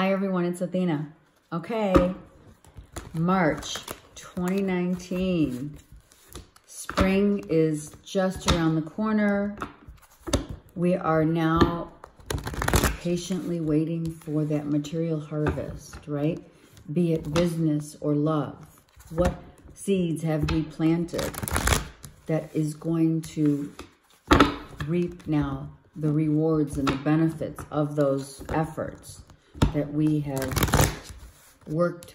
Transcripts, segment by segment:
Hi everyone, it's Athena. Okay, March 2019. Spring is just around the corner. We are now patiently waiting for that material harvest, right? Be it business or love. What seeds have we planted that is going to reap now the rewards and the benefits of those efforts that we have worked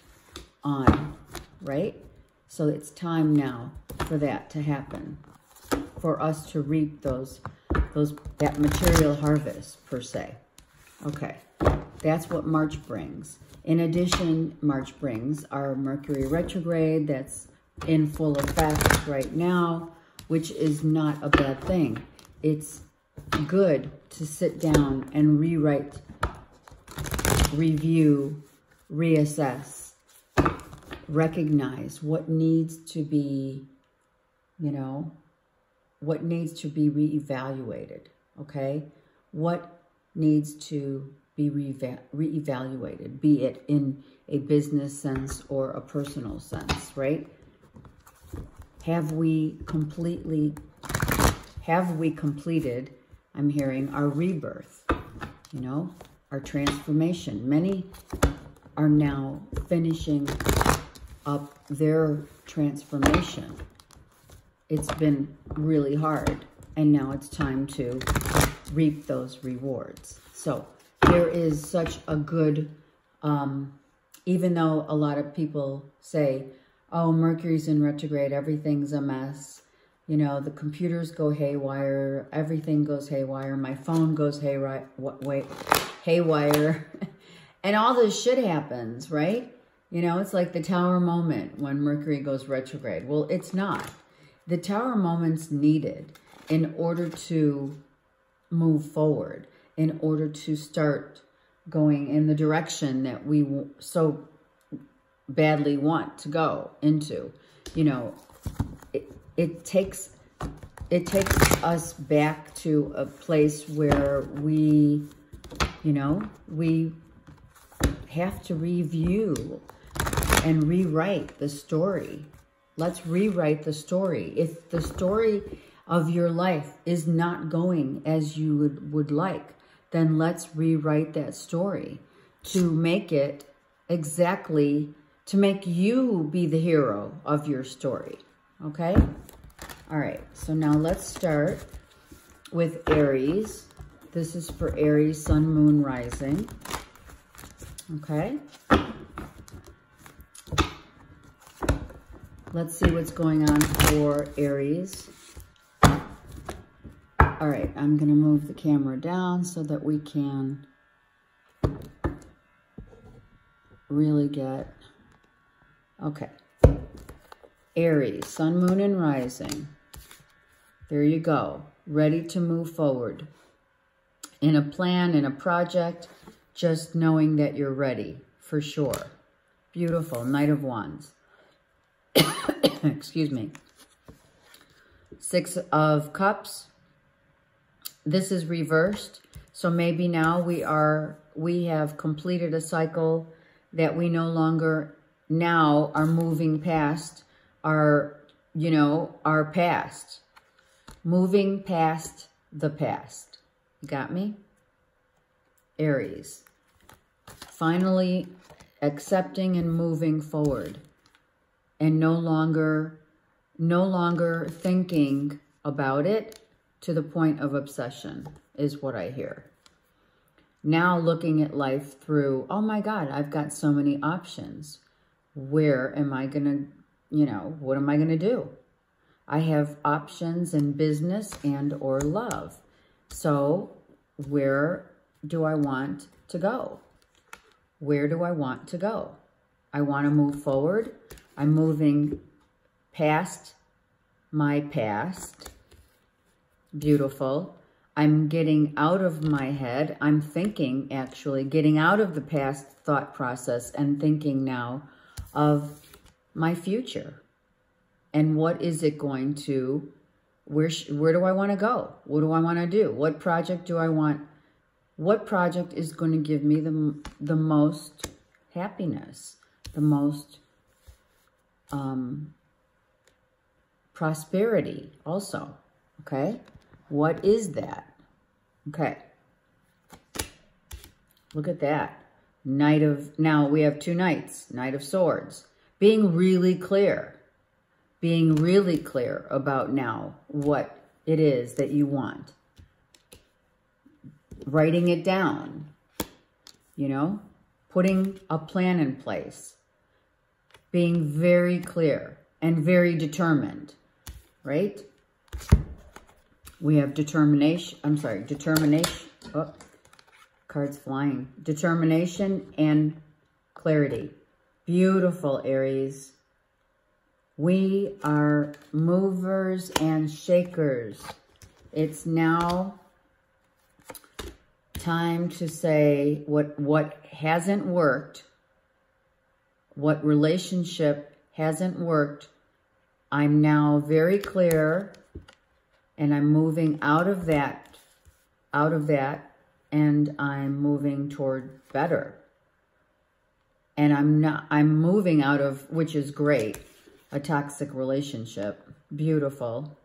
on, right? So it's time now for that to happen, for us to reap that material harvest per se. Okay, that's what March brings. In addition, March brings our Mercury retrograde that's in full effect right now, which is not a bad thing. It's good to sit down and rewrite, review, reassess, recognize what needs to be, what needs to be reevaluated, okay? What needs to be reevaluated, be it in a business sense or a personal sense, right? Have we completed, I'm hearing, our rebirth, our transformation? Many are now finishing up their transformation. It's been really hard, and now it's time to reap those rewards. So there is such a good, even though a lot of people say, oh, Mercury's in retrograde, everything's a mess. The computers go haywire, everything goes haywire, my phone goes haywire, and all this shit happens, right? It's like the tower moment when Mercury goes retrograde. Well, it's not. The tower moment's needed in order to move forward, in order to start going in the direction that we so badly want to go into. It takes us back to a place where we have to review and rewrite the story. Let's rewrite the story. If the story of your life is not going as you would like, then let's rewrite that story to make it exactly, to make you be the hero of your story, okay? All right, so now let's start with Aries. This is for Aries, Sun, Moon, Rising, okay? Let's see what's going on for Aries. All right, I'm going to move the camera down so that we can really get, okay. Aries, Sun, Moon, and Rising. There you go. Ready to move forward. In a plan, in a project, just knowing that you're ready, for sure. Beautiful. Knight of Wands. Excuse me. Six of Cups. This is reversed. So maybe now we have completed a cycle that we no longer now are moving past our past. Moving past the past. You got me? Aries. Finally accepting and moving forward. And no longer thinking about it to the point of obsession is what I hear. Now looking at life through, oh my God, I've got so many options. Where am I gonna, what am I gonna do? I have options in business and or love. So where do I want to go? Where do I want to go? I want to move forward. I'm moving past my past. Beautiful. I'm getting out of my head. I'm thinking, actually, getting out of the past thought process and thinking now of my future. And what is it going to, where do I want to go? What do I want to do? What project do I want What project is going to give me the most happiness, the most prosperity also, okay? What is that? Okay. Look at that. Now we have 2 knights, Knight of Swords. Being really clear about now what it is that you want. Writing it down, you know, putting a plan in place, being very clear and very determined, right? We have determination. Oh, cards flying. Determination and clarity. Beautiful, Aries. We are movers and shakers. It's now time to say what hasn't worked, what relationship hasn't worked. I'm now very I'm moving out of that, and I'm moving toward better. And I'm moving out of, which is great, a toxic relationship. Beautiful.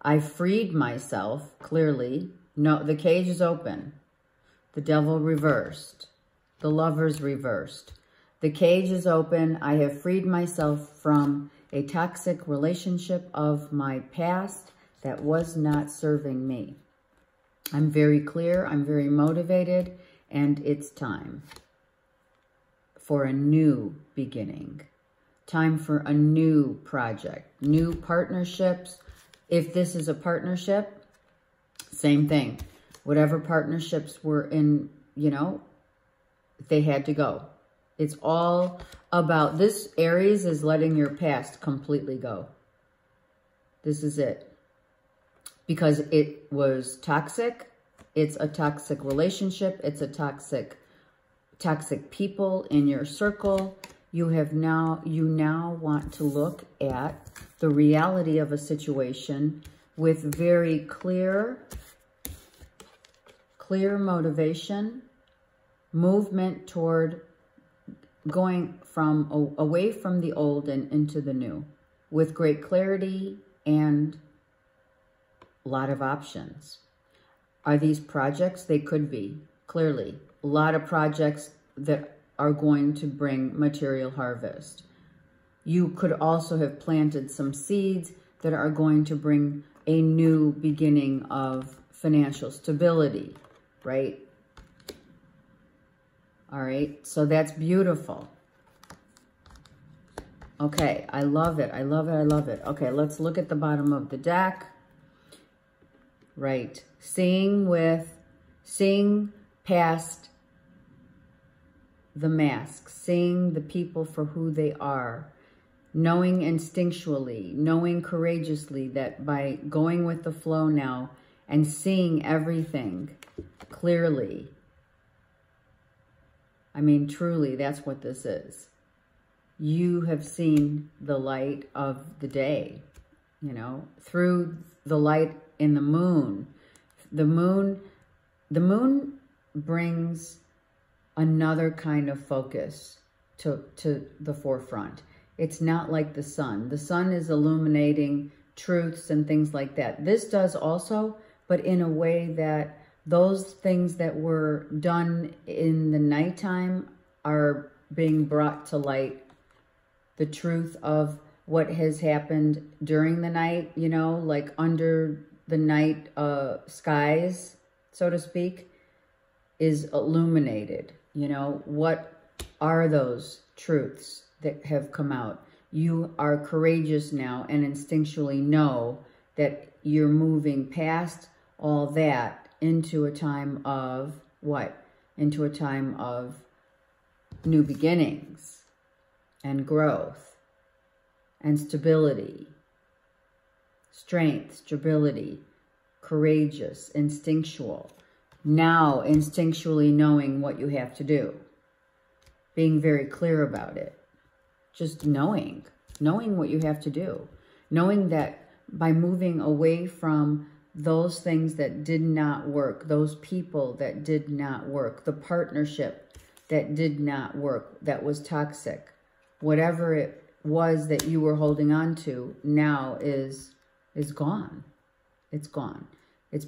I freed myself, clearly. No, the cage is open. The Devil reversed. The Lovers reversed. The cage is open. I have freed myself from a toxic relationship of my past that was not serving me. I'm very clear. I'm very motivated. And it's time for a new beginning. Time for a new project. New partnerships. If this is a partnership, same thing. Whatever partnerships were in, you know, they had to go. It's all about, this Aries is letting your past completely go. This is it. Because it was toxic. It's a toxic relationship. It's a toxic people in your circle. You now want to look at the reality of a situation with very clear motivation, movement toward going away from the old and into the new, with great clarity and a lot of options. Are these projects? They could be, clearly. A lot of projects that are going to bring material harvest. You could also have planted some seeds that are going to bring a new beginning of financial stability, right? All right, so that's beautiful. Okay, I love it. I love it. I love it. Okay, let's look at the bottom of the deck. Right, seeing past the mask, seeing the people for who they are, knowing instinctually, knowing courageously that by going with the flow now and seeing everything clearly, I mean, truly, that's what this is. You have seen the light of the day, you know, through the light in the moon. The moon brings another kind of focus to the forefront. It's not like the sun. The sun is illuminating truths and things like that. This does also, but in a way that those things that were done in the nighttime are being brought to light. The truth of what has happened during the night, you know, like under the night skies, so to speak, is illuminated. You know, what are those truths that have come out? You are courageous now and instinctually know that you're moving past all that into a time of what? Into a time of new beginnings and growth and stability, strength, stability, courageous, instinctual. Now, instinctually knowing what you have to do, being very clear about it, just knowing what you have to do, knowing that by moving away from those things that did not work, those people that did not work, the partnership that did not work, that was toxic, whatever it was that you were holding on to now is gone. It's gone. It's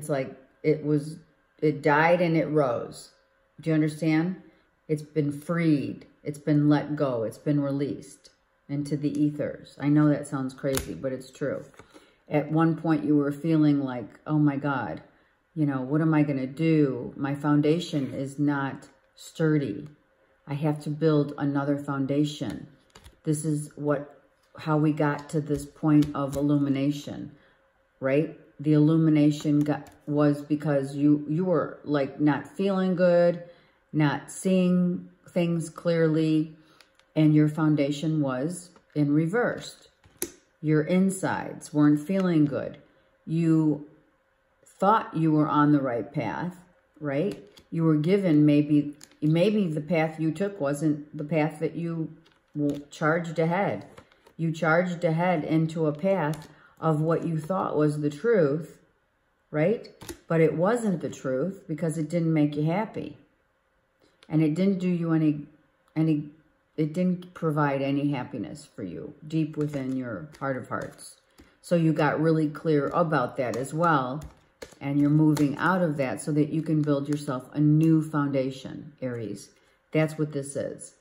like it died and it rose. Do you understand? It's been freed. It's been let go. It's been released into the ethers. I know that sounds crazy, but it's true. At one point you were feeling like, oh my God, you know, what am I going to do? My foundation is not sturdy. I have to build another foundation. This is how we got to this point of illumination, right? The illumination was because you were like not feeling good, not seeing things clearly, and your foundation was in reverse. Your insides weren't feeling good. You thought you were on the right path, right? You were given maybe the path you took wasn't the path that you charged ahead. You charged ahead into a path of what you thought was the truth, right? But it wasn't the truth because it didn't make you happy. And it didn't do you it didn't provide any happiness for you deep within your heart of hearts. So you got really clear about that as well. And you're moving out of that so that you can build yourself a new foundation, Aries. That's what this is.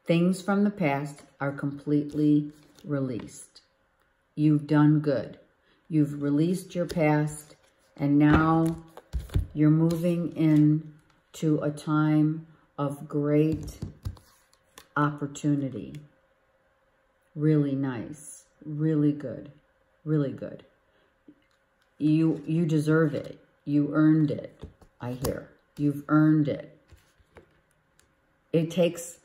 Things from the past are completely released. You've done good. You've released your past, and now you're moving into a time of great opportunity. Really nice. Really good. Really good. You deserve it. You earned it, I hear. You've earned it. It takes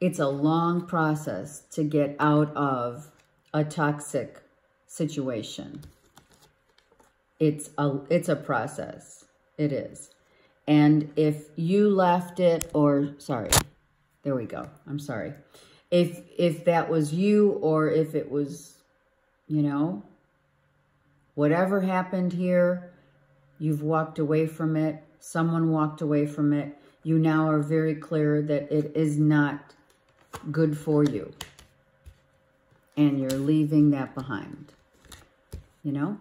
it's a long process to get out of a toxic situation. It's a process. It is. And if you left it, there we go. I'm sorry. If that was you, or if it was, you know, whatever happened here, you've walked away from it. Someone walked away from it. You now are very clear that it is not good for you. And you're leaving that behind. You know?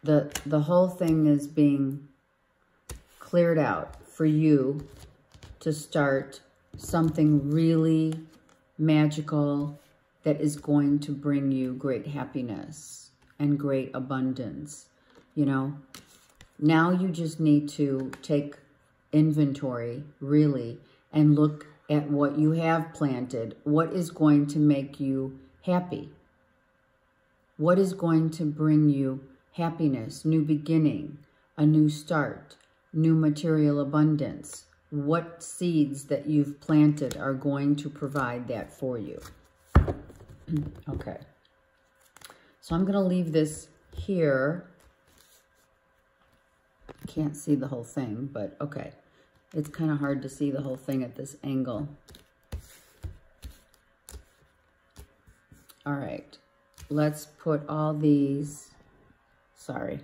The whole thing is being cleared out for you to start something really magical that is going to bring you great happiness and great abundance. You know? Now you just need to take inventory, really, and look at what you have planted. What is going to make you happy? What is going to bring you happiness, new beginning, a new start, new material abundance? What seeds that you've planted are going to provide that for you? Okay. So I'm going to leave this here. Can't see the whole thing, but okay. It's kind of hard to see the whole thing at this angle. All right. Let's put all these, sorry.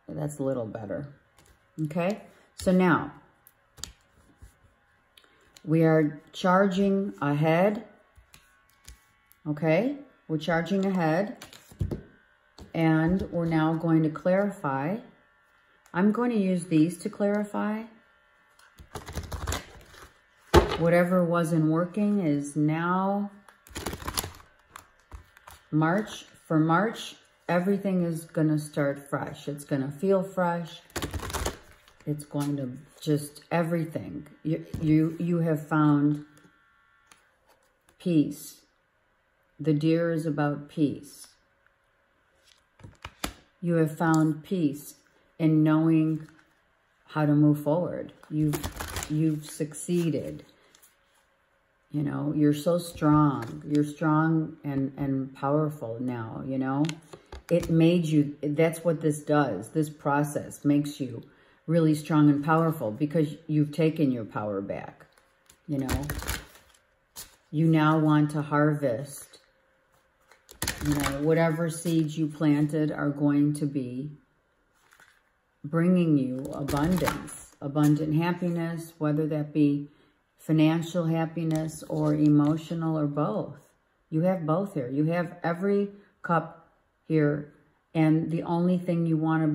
That's a little better. Okay. So now we are charging ahead. Okay. We're charging ahead. And we're now going to clarify. I'm going to use these to clarify. Whatever wasn't working is now March. For March, everything is going to start fresh. It's going to feel fresh. It's going to just everything. You have found peace. The deer is about peace. You have found peace in knowing how to move forward. You've succeeded. You know, you're so strong. You're strong and powerful now, you know. It made you, that's what this does. This process makes you really strong and powerful because you've taken your power back, you know. You now want to harvest. You know, whatever seeds you planted are going to be bringing you abundance, abundant happiness, whether that be financial happiness or emotional or both. You have both here. You have every cup here, and the only thing you want to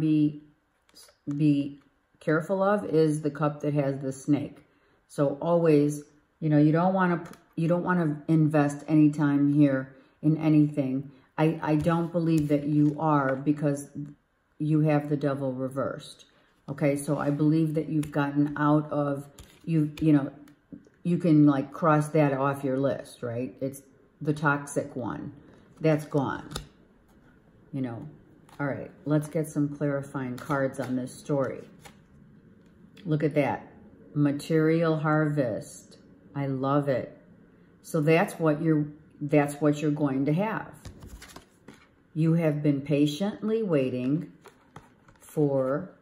be careful of is the cup that has the snake. So always, you know, you don't want to invest any time here in anything. I don't believe that you are, because you have the devil reversed. Okay, so I believe that you've gotten out of, you know, you can like cross that off your list, right? It's the toxic one. That's gone. You know, all right, let's get some clarifying cards on this story. Look at that. Material harvest. I love it. So that's what you're going to have. You have been patiently waiting for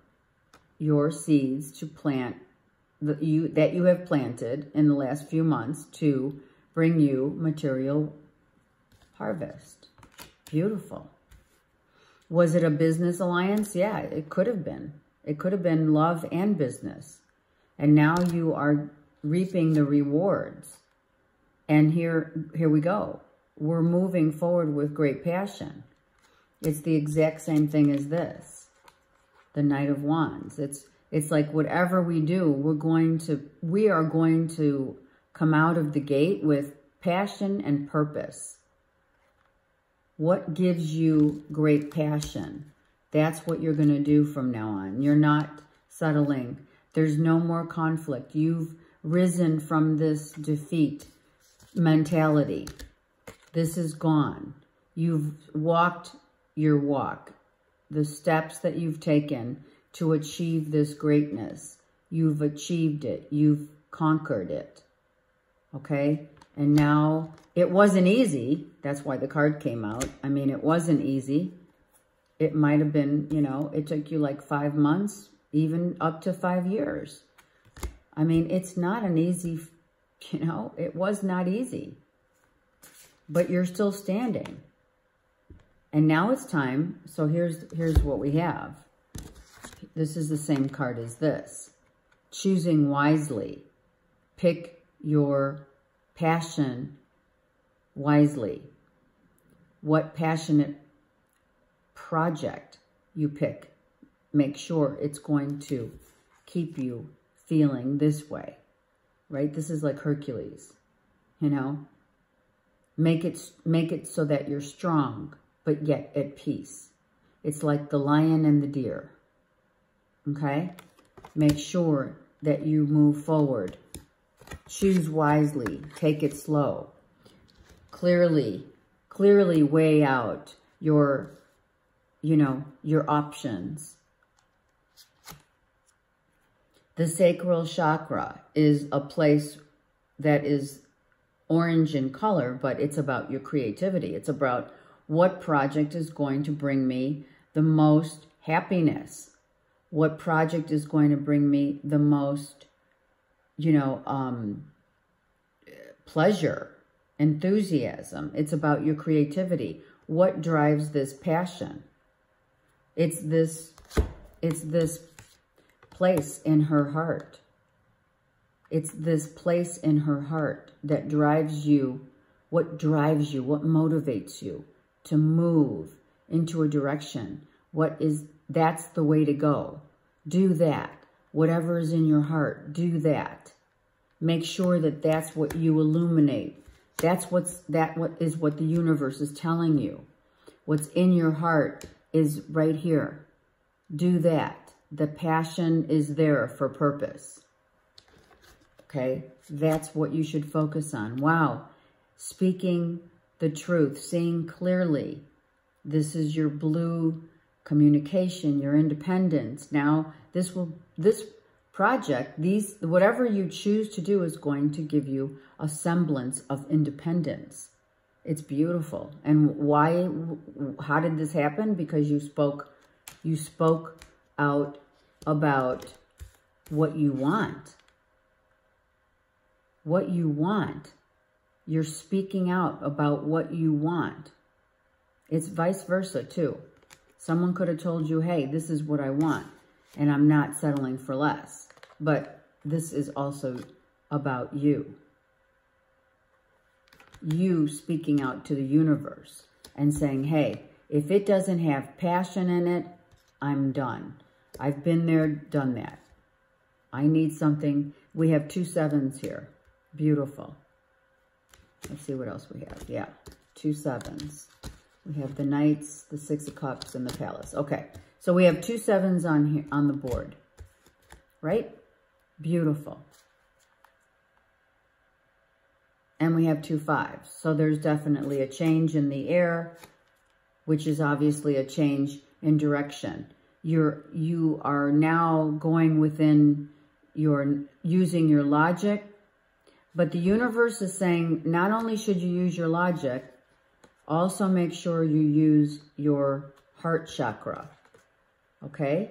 your seeds to plant that you have planted in the last few months to bring you material harvest. Beautiful. Was it a business alliance? Yeah, it could have been. It could have been love and business. And now you are reaping the rewards. And here we go. We're moving forward with great passion. It's the exact same thing as this. The Knight of Wands. It's like whatever we do, we are going to come out of the gate with passion and purpose. What gives you great passion? That's what you're going to do from now on. You're not settling. There's no more conflict. You've risen from this defeat mentality. This is gone. You've walked your walk. The steps that you've taken to achieve this greatness. You've achieved it. You've conquered it. Okay? And now, it wasn't easy. That's why the card came out. I mean, it wasn't easy. It might have been, you know, it took you like 5 months, even up to 5 years. I mean, it's not an easy, you know, it was not easy. But you're still standing. And now it's time. So here's what we have. This is the same card as this. Choosing wisely. Pick your passion wisely. What passionate project you pick, make sure it's going to keep you feeling this way, right? This is like Hercules, you know? Make it so that you're strong, but yet at peace. It's like the lion and the deer, okay? Make sure that you move forward. Choose wisely. Take it slow. Clearly weigh out your, you know, your options. The sacral chakra is a place that is orange in color, but it's about your creativity. It's about what project is going to bring me the most happiness. What project is going to bring me the most, you know, pleasure, enthusiasm. It's about your creativity. What drives this passion? It's this place in her heart. It's this place in her heart that drives you. What drives you? What motivates you to move into a direction? That's the way to go. Do that. Whatever is in your heart, do that. Make sure that that's what you illuminate. What is what the universe is telling you. What's in your heart is right here. Do that. The passion is there for purpose. Okay? That's what you should focus on. Wow. Speaking the truth, seeing clearly. This is your blue communication, your independence. Now, this project, whatever you choose to do is going to give you a semblance of independence. It's beautiful. And how did this happen? Because you spoke out about what you want. What you want. You're speaking out about what you want. It's vice versa too. Someone could have told you, hey, this is what I want, and I'm not settling for less. But this is also about you. You speaking out to the universe and saying, hey, if it doesn't have passion in it, I'm done. I've been there, done that. I need something. We have 2 7s here. Beautiful. Let's see what else we have. Yeah, 2 7s. We have the Knights, the 6 of Cups, and the Palace. Okay, so we have 2 7s on here on the board, right? Beautiful. And we have 2 5s. So there's definitely a change in the air, which is obviously a change in direction. You are now going within using your logic, but the universe is saying not only should you use your logic, also make sure you use your heart chakra, okay?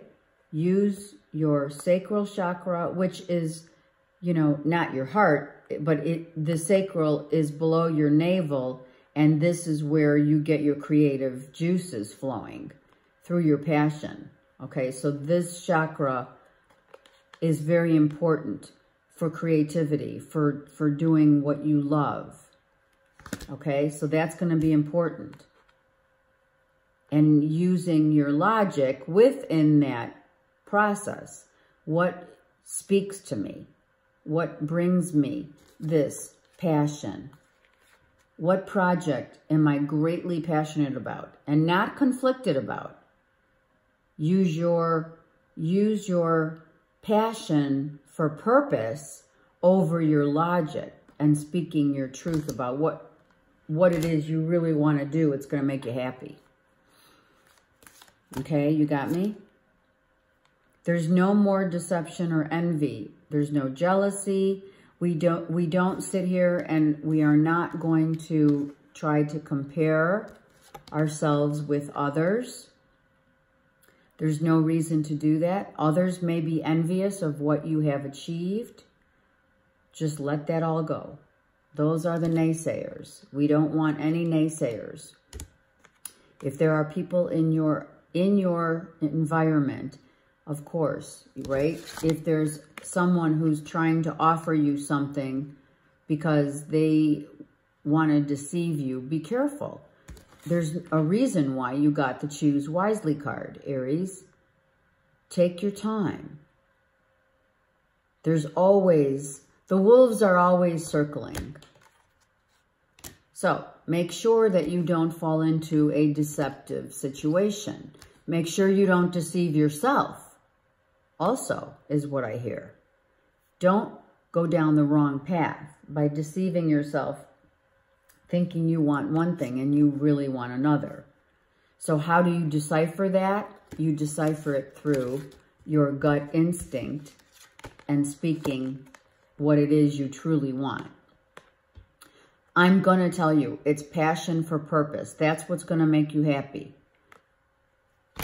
Use your sacral chakra, which is, you know, not your heart, but the sacral is below your navel, and this is where you get your creative juices flowing through your passion, okay? So this chakra is very important for creativity, for doing what you love, okay? So that's going to be important. And using your logic within that process. What speaks to me? What brings me this passion? What project am I greatly passionate about and not conflicted about? Use your passion for purpose over your logic and speaking your truth about what it is you really want to do. It's going to make you happy. Okay, you got me? There's no more deception or envy. There's no jealousy. We don't sit here and we are not going to try to compare ourselves with others. There's no reason to do that. Others may be envious of what you have achieved. Just let that all go. Those are the naysayers. We don't want any naysayers. If there are people in your environment, of course, right? If there's someone who's trying to offer you something because they want to deceive you, be careful. There's a reason why you got the Choose Wisely card, Aries. Take your time. There's always, the wolves are always circling. So make sure that you don't fall into a deceptive situation. Make sure you don't deceive yourself. Also, is what I hear. Don't go down the wrong path by deceiving yourself, thinking you want one thing and you really want another. So how do you decipher that? You decipher it through your gut instinct and speaking what it is you truly want. I'm going to tell you, it's passion for purpose. That's what's going to make you happy.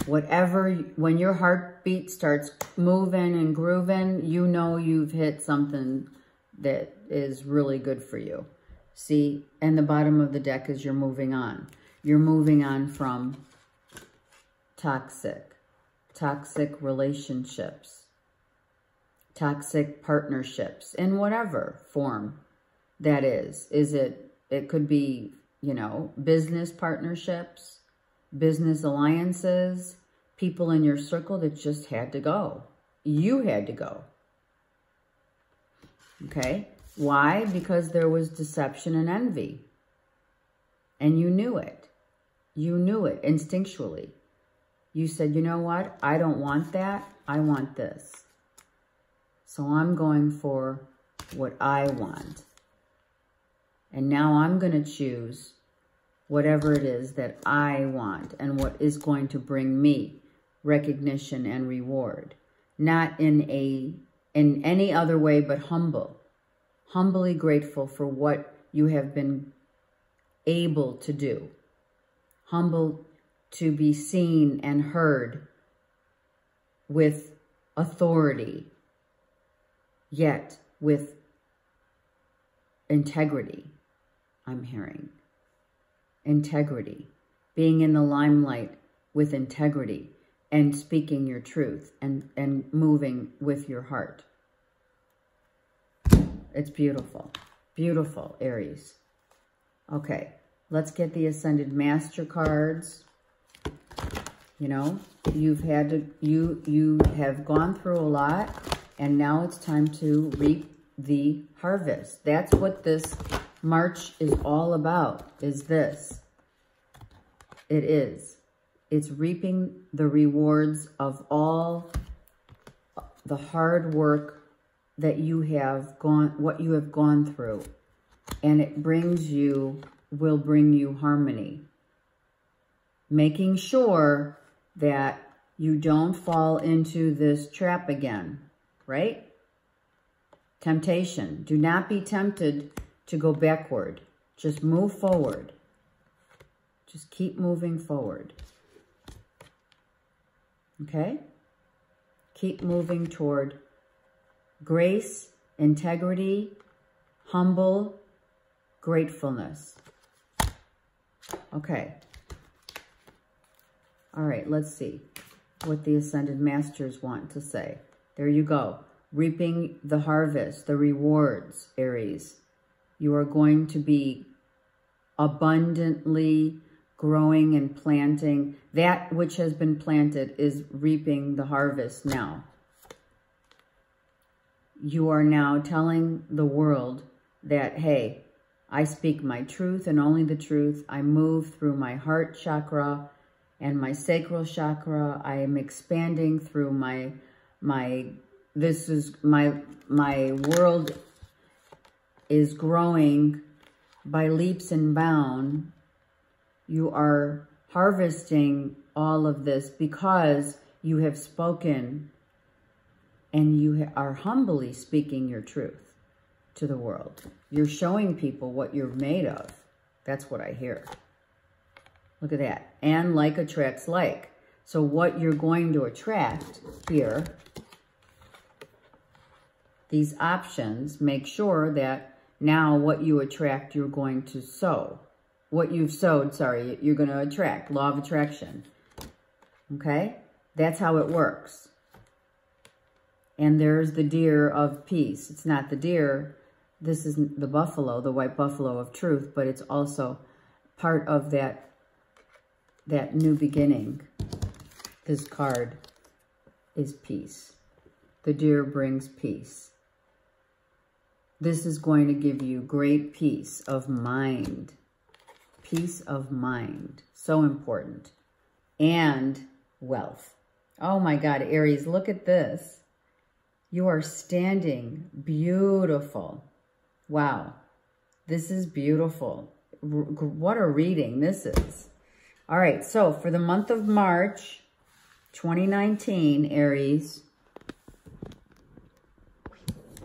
When your heartbeat starts moving and grooving, you know you've hit something that is really good for you. See, and the bottom of the deck is you're moving on. You're moving on from toxic relationships, toxic partnerships, in whatever form that is. It could be, you know, business partnerships, business alliances, people in your circle that just had to go. You had to go. Okay? Why? Because there was deception and envy. And you knew it. You knew it instinctually. You said, you know what? I don't want that. I want this. So I'm going for what I want. And now I'm going to choose whatever it is that I want and what is going to bring me recognition and reward. Not in any other way but humble. Humbly grateful for what you have been able to do. Humble to be seen and heard with authority, yet with integrity. I'm hearing. Integrity. Being in the limelight with integrity and speaking your truth and moving with your heart. It's beautiful. Beautiful, Aries. Okay, let's get the Ascended Master cards. You know, you have gone through a lot, and now it's time to reap the harvest. That's what this March is all about, is this. It is. It's reaping the rewards of all the hard work that you have what you have gone through. And it will bring you harmony. Making sure that you don't fall into this trap again, right? Temptation. Do not be tempted to go backward. Just move forward. Just keep moving forward. Okay? Keep moving toward grace, integrity, humble, gratefulness. Okay. All right, let's see what the Ascended Masters want to say. There you go. Reaping the harvest, the rewards, Aries. You are going to be abundantly growing and planting. That which has been planted is reaping the harvest now. You are now telling the world that, hey, I speak my truth and only the truth. I move through my heart chakra and my sacral chakra. I am expanding through my world is growing by leaps and bounds. You are harvesting all of this because you have spoken and you are humbly speaking your truth to the world. You're showing people what you're made of. That's what I hear. Look at that. And like attracts like. So what you're going to attract here, these options, make sure that now what you attract, you're going to sow. What you've sowed, sorry, you're going to attract. Law of attraction. Okay? That's how it works. And there's the deer of peace. It's not the deer. This is the buffalo, the white buffalo of truth, but it's also part of that new beginning. This card is peace. The deer brings peace. This is going to give you great peace of mind. Peace of mind. So important. And wealth. Oh my God, Aries, look at this. You are standing beautiful. Wow. This is beautiful. What a reading this is. All right, so for the month of March 2019, Aries,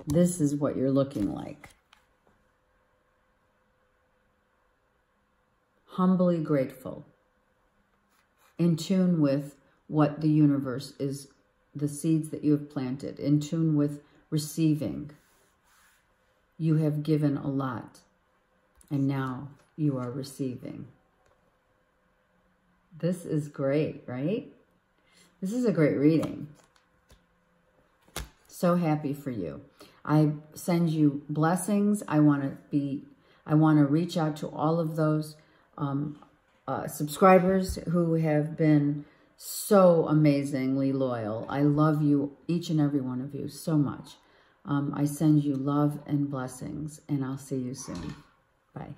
this is what you're looking like. Humbly grateful. In tune with what the universe is, the seeds that you have planted. In tune with receiving. You have given a lot, and now you are receiving. This is great, right? This is a great reading. So happy for you. I send you blessings. I want to reach out to all of those subscribers who have been so amazingly loyal. I love you, each and every one of you, so much. I send you love and blessings, and I'll see you soon. Bye.